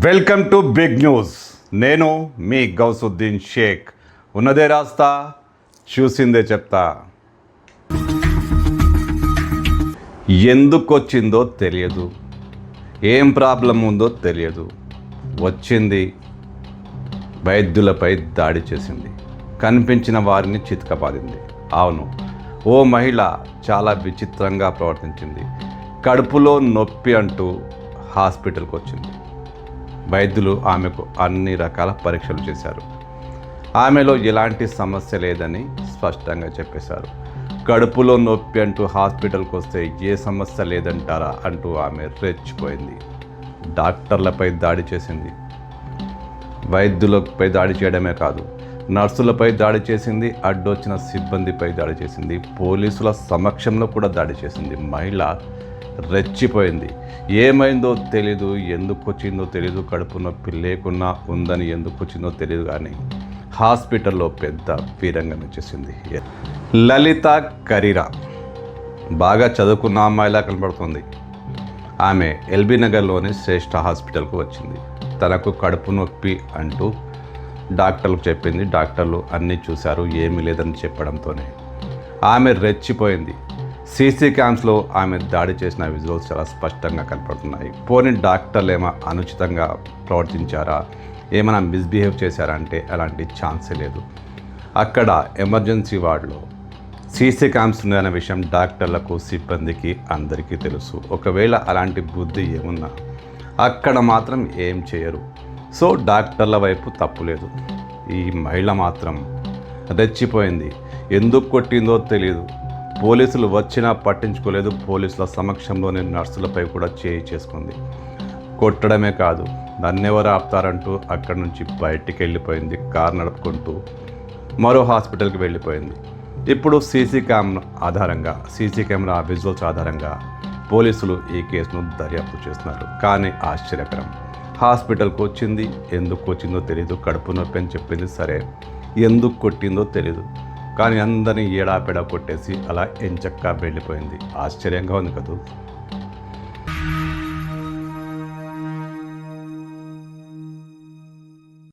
Welcome to big news. నేను మీ గౌసుద్దీన్ షేక్. ఉన్నదే రాస్తా, చూసిందే చెప్తా. ఎందుకు వచ్చిందో తెలియదు, ఏం ప్రాబ్లం ఉందో తెలియదు. వచ్చింది, వైద్యులపై దాడి చేసింది, కనిపించిన వారిని చితకబాదింది. అవును, ఓ మహిళ చాలా విచిత్రంగా ప్రవర్తించింది. కడుపులో నొప్పి అంటూ హాస్పిటల్కి వచ్చింది. వైద్యులు ఆమెకు అన్ని రకాల పరీక్షలు చేశారు. ఆమెలో ఎలాంటి సమస్య లేదని స్పష్టంగా చెప్పేశారు. కడుపులో నొప్పి అంటూ హాస్పిటల్కి వస్తే ఏ సమస్య లేదంటారా అంటూ ఆమె రెచ్చిపోయింది. డాక్టర్లపై దాడి చేసింది. వైద్యులపై దాడి చేయడమే కాదు, నర్సులపై దాడి చేసింది, అడ్డొచ్చిన సిబ్బందిపై దాడి చేసింది, పోలీసుల సమక్షంలో కూడా దాడి చేసింది. మహిళ రెచ్చిపోయింది. ఏమైందో తెలీదు, ఎందుకు వచ్చిందో తెలీదు, కడుపు నొప్పి లేకున్నా ఉందని ఎందుకు వచ్చిందో తెలియదు, కానీ హాస్పిటల్లో పెద్ద వీరంగం వచ్చేసింది. లలిత కరీరా బాగా చదువుకున్న అమ్మాయిలా కనబడుతుంది. ఆమె ఎల్బీ నగర్లోని శ్రేష్ఠ హాస్పిటల్కు వచ్చింది. తనకు కడుపు నొప్పి అంటూ డాక్టర్లకు చెప్పింది. డాక్టర్లు అన్నీ చూశారు, ఏమీ లేదని చెప్పడంతోనే ఆమె రెచ్చిపోయింది. సీసీ క్యామ్స్లో ఆమె దాడి చేసిన విజువల్స్ చాలా స్పష్టంగా కనపడుతున్నాయి. పోనీ డాక్టర్లు ఏమైనా అనుచితంగా ప్రవర్తించారా, ఏమైనా మిస్బిహేవ్ చేశారా అంటే అలాంటి ఛాన్సే లేదు. అక్కడ ఎమర్జెన్సీ వార్డులో సీసీ క్యామ్స్ ఉన్నాయన్న విషయం డాక్టర్లకు, సిబ్బందికి అందరికీ తెలుసు. ఒకవేళ అలాంటి బుద్ధి ఏమున్నా అక్కడ మాత్రం ఏం చేయరు. సో డాక్టర్ల వైపు తప్పు లేదు. ఈ మహిళ మాత్రం రెచ్చిపోయింది. ఎందుకు కొట్టిందో తెలియదు. పోలీసులు వచ్చినా పట్టించుకోలేదు. పోలీసుల సమక్షంలోనే నర్సులపై కూడా చేయి చేసుకుంది. కొట్టడమే కాదు, నన్నెవరు ఆపుతారంటూ అక్కడి నుంచి బయటికి వెళ్ళిపోయింది. కారు నడుపుకుంటూ మరో హాస్పిటల్కి వెళ్ళిపోయింది. ఇప్పుడు సీసీ కెమెరా విజువల్స్ ఆధారంగా పోలీసులు ఈ కేసును దర్యాప్తు చేస్తున్నారు. కానీ ఆశ్చర్యకరం, హాస్పిటల్కి వచ్చింది, ఎందుకు వచ్చిందో తెలియదు. కడుపు నొప్పి అని చెప్పింది, సరే, ఎందుకు కొట్టిందో తెలియదు. కానీ అందరినీ ఏడాపెడా కొట్టేసి అలా ఎంచక్కా వెళ్ళిపోయింది. ఆశ్చర్యంగా ఉంది కదా.